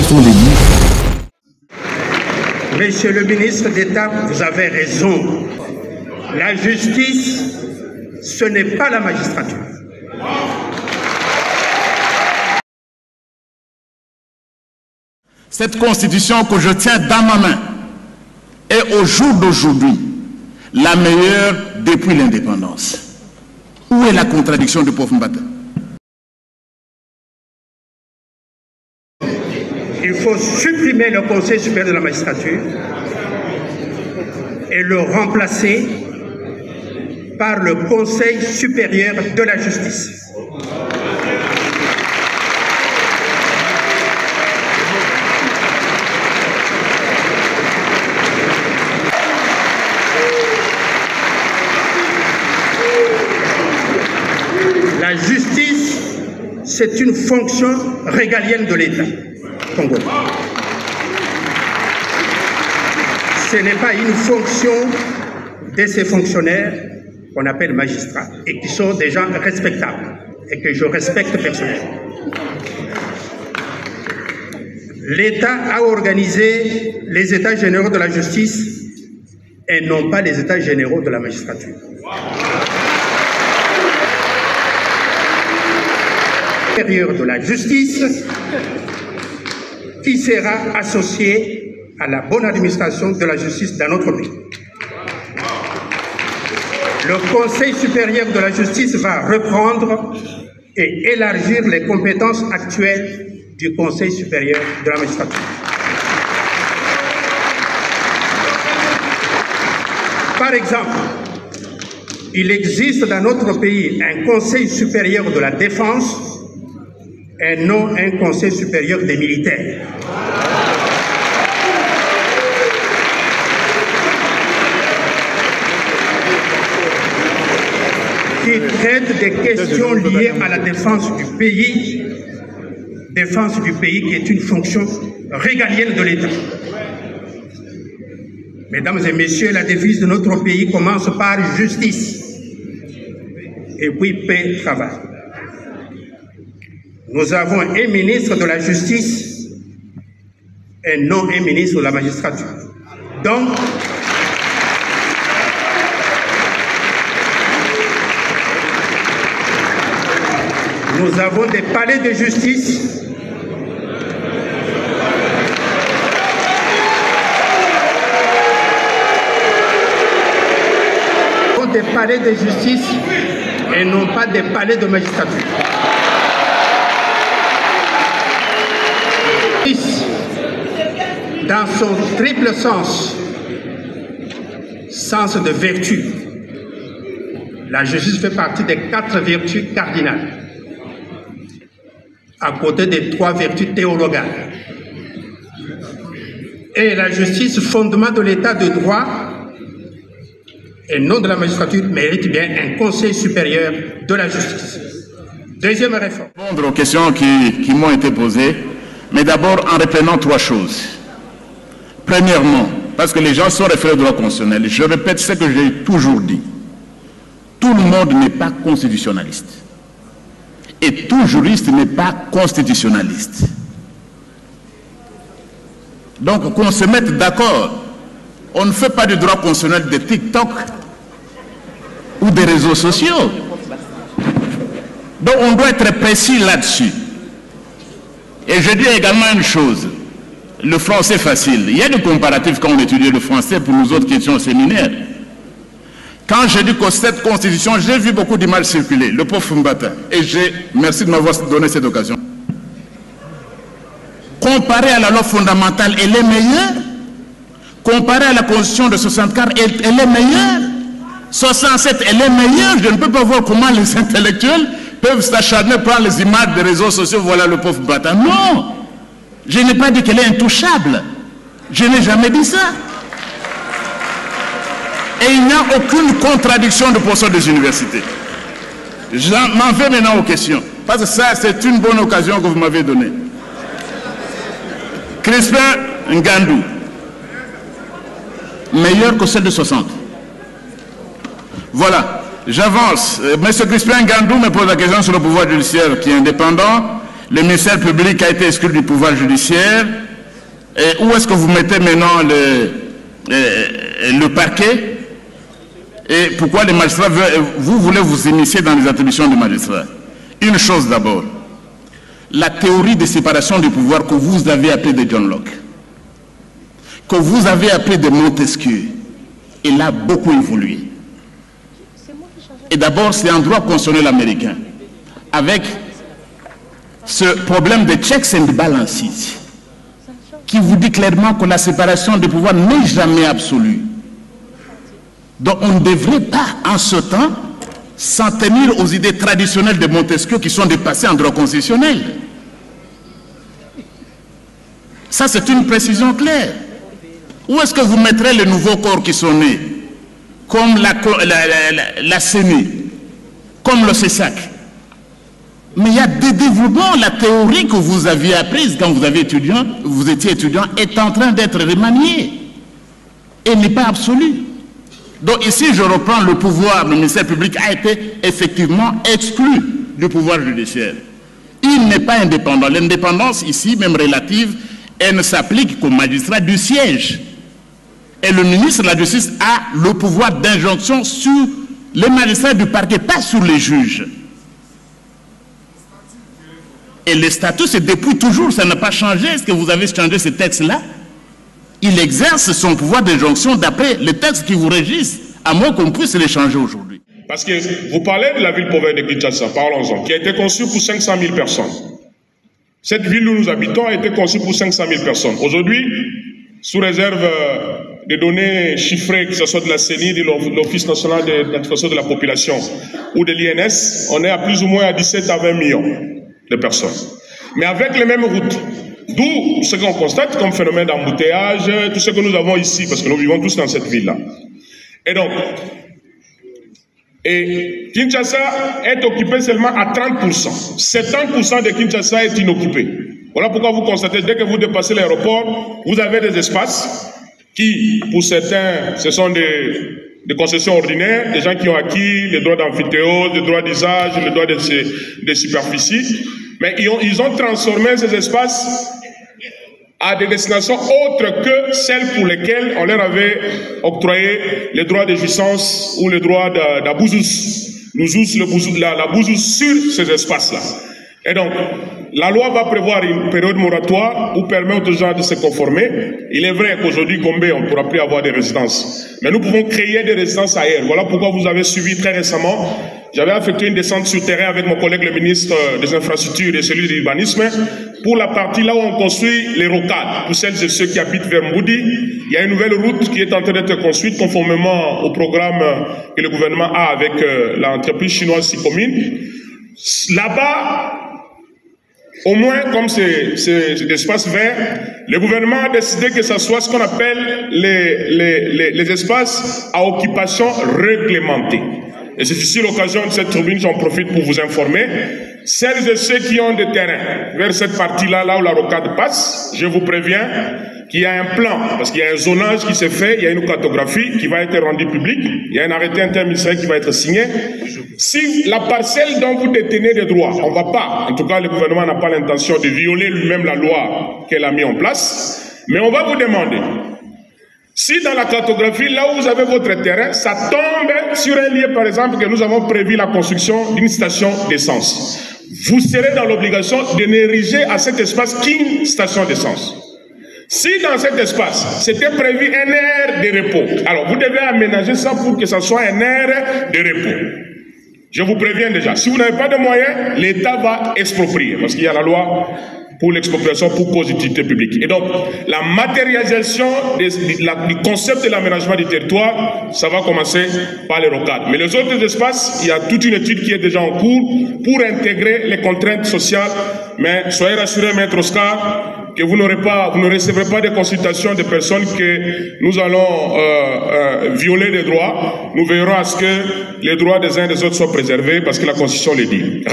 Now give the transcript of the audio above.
sont les livres. Monsieur le ministre d'État, vous avez raison. La justice, ce n'est pas la magistrature. Cette constitution que je tiens dans ma main est au jour d'aujourd'hui la meilleure depuis l'indépendance. Où est la contradiction de Prof Mbata? Il faut supprimer le Conseil supérieur de la magistrature et le remplacer par le Conseil supérieur de la justice. La justice, c'est une fonction régalienne de l'État congolais. Ce n'est pas une fonction de ces fonctionnaires qu'on appelle magistrats et qui sont des gens respectables et que je respecte personnellement. L'État a organisé les États généraux de la justice et non pas les États généraux de la magistrature. Supérieur de la justice qui sera associé à la bonne administration de la justice dans notre pays. Le Conseil supérieur de la justice va reprendre et élargir les compétences actuelles du Conseil supérieur de la magistrature. Par exemple, il existe dans notre pays un Conseil supérieur de la défense et non un Conseil supérieur des militaires. Qui traite des questions liées à la défense du pays qui est une fonction régalienne de l'État. Mesdames et messieurs, la devise de notre pays commence par justice et puis paix, travail. Nous avons un ministre de la justice et non un ministre de la magistrature. Donc, nous avons des palais de justice et non pas des palais de magistrature. Dans son triple sens de vertu, la justice fait partie des 4 vertus cardinales, à côté des 3 vertus théologales. Et la justice, fondement de l'état de droit et non de la magistrature, mérite bien un Conseil supérieur de la justice. Deuxième réforme. Répondre aux questions qui m'ont été posées, mais d'abord en reprenant 3 choses. Premièrement, parce que les gens sont référés au droit constitutionnel, je répète ce que j'ai toujours dit. Tout le monde n'est pas constitutionnaliste. Et tout juriste n'est pas constitutionnaliste. Donc qu'on se mette d'accord. On ne fait pas du droit constitutionnel de TikTok ou des réseaux sociaux. Donc on doit être précis là-dessus. Et je dis également une chose. Le français facile. Il y a des comparatifs quand on étudie le français pour nous autres qui étions au séminaire. Quand j'ai dit que cette constitution, j'ai vu beaucoup d'images circuler. Le pauvre Mbata. Et merci de m'avoir donné cette occasion. Comparée à la loi fondamentale, elle est meilleure. Comparée à la constitution de 64, elle est meilleure. 67, elle est meilleure. Je ne peux pas voir comment les intellectuels peuvent s'acharner, prendre les images des réseaux sociaux, voilà le pauvre Mbata. Non! Je n'ai pas dit qu'elle est intouchable. Je n'ai jamais dit ça. Et il n'y a aucune contradiction de professeurs des universités. Je m'en vais maintenant aux questions. Parce que ça, c'est une bonne occasion que vous m'avez donnée. Crispin Ngandou, meilleur que celle de 60. Voilà, j'avance. Monsieur Crispin Ngandou me pose la question sur le pouvoir judiciaire qui est indépendant. le ministère public a été exclu du pouvoir judiciaire. Et où est-ce que vous mettez maintenant le parquet? Et pourquoi les magistrats, vous voulez vous initier dans les attributions des magistrats? Une chose d'abord, la théorie de séparation du pouvoir que vous avez appelée de John Locke, que vous avez appelée de Montesquieu, elle a beaucoup évolué. Et d'abord, c'est un droit constitutionnel américain, avec ce problème de checks and balances, qui vous dit clairement que la séparation des pouvoirs n'est jamais absolue. Donc on ne devrait pas, en ce temps, s'en tenir aux idées traditionnelles de Montesquieu qui sont dépassées en droit constitutionnel. Ça, c'est une précision claire. Où est-ce que vous mettrez les nouveaux corps qui sont nés, comme la CENI, comme le CESAC? Mais il y a des développements, la théorie que vous aviez apprise quand vous étiez étudiant est en train d'être remaniée. Elle n'est pas absolue. Donc ici, je reprends le pouvoir, le ministère public a été effectivement exclu du pouvoir judiciaire. Il n'est pas indépendant. L'indépendance ici, même relative, elle ne s'applique qu'aux magistrats du siège. Et le ministre de la Justice a le pouvoir d'injonction sur les magistrats du parquet, pas sur les juges. Et le statut, c'est depuis toujours, ça n'a pas changé. Est-ce que vous avez changé ce texte-là? Il exerce son pouvoir d'injonction d'après les textes qui vous régissent, à moins qu'on puisse les changer aujourd'hui. Parce que vous parlez de la ville pauvre de Kinshasa, parlons-en, qui a été conçue pour 500 000 personnes. Cette ville où nous habitons a été conçue pour 500 000 personnes. Aujourd'hui, sous réserve des données chiffrées, que ce soit de la CENI, de l'Office national d'identification de la population ou de l'INS, on est à plus ou moins à 17 à 20 millions de personnes. Mais avec les mêmes routes. D'où ce qu'on constate comme phénomène d'embouteillage, tout ce que nous avons ici, parce que nous vivons tous dans cette ville-là. Et donc, Kinshasa est occupé seulement à 30%. 70% de Kinshasa est inoccupé. Voilà pourquoi vous constatez, dès que vous dépassez l'aéroport, vous avez des espaces qui, pour certains, ce sont des concessions ordinaires, des gens qui ont acquis les droits d'amphithéose, les droits d'usage, les droits de superficie. Mais ils ont transformé ces espaces à des destinations autres que celles pour lesquelles on leur avait octroyé les droits de jouissance ou les droits d'abouzus. La bouzous sur ces espaces-là. Et donc, la loi va prévoir une période moratoire pour permettre aux gens de se conformer. Il est vrai qu'aujourd'hui, Gombe, on ne pourra plus avoir des résidences. Mais nous pouvons créer des résidences ailleurs. Voilà pourquoi vous avez suivi très récemment. J'avais effectué une descente sur terrain avec mon collègue le ministre des Infrastructures et celui de l'Urbanisme pour la partie là où on construit les rocades. Pour celles et ceux qui habitent vers Mboudi, il y a une nouvelle route qui est en train d'être construite conformément au programme que le gouvernement a avec l'entreprise chinoise Sicomine. Là-bas, au moins, comme c'est des espaces verts, le gouvernement a décidé que ce soit ce qu'on appelle les espaces à occupation réglementée. Et c'est ici l'occasion de cette tribune, j'en profite pour vous informer. Celles et ceux qui ont des terrains vers cette partie-là, là où la rocade passe, je vous préviens qu'il y a un plan, parce qu'il y a un zonage qui s'est fait, il y a une cartographie qui va être rendue publique, il y a un arrêté interministériel qui va être signé. Si la parcelle dont vous détenez des droits, on ne va pas, en tout cas le gouvernement n'a pas l'intention de violer lui-même la loi qu'elle a mise en place, mais on va vous demander, si dans la cartographie, là où vous avez votre terrain, ça tombe sur un lieu, par exemple, que nous avons prévu la construction d'une station d'essence, vous serez dans l'obligation de n'ériger à cet espace qu'une station d'essence. Si dans cet espace, c'était prévu un aire de repos, alors vous devez aménager ça pour que ça soit un aire de repos. Je vous préviens déjà, si vous n'avez pas de moyens, l'État va exproprier, parce qu'il y a la loi pour l'expropriation pour cause d'utilité publique. Et donc, la matérialisation du concept de l'aménagement du territoire, ça va commencer par les rocades. Mais les autres espaces, il y a toute une étude qui est déjà en cours pour intégrer les contraintes sociales. Mais soyez rassurés, Maître Oscar, que vous ne recevrez pas de consultations de personnes que nous allons violer les droits. Nous veillerons à ce que les droits des uns et des autres soient préservés parce que la Constitution le dit.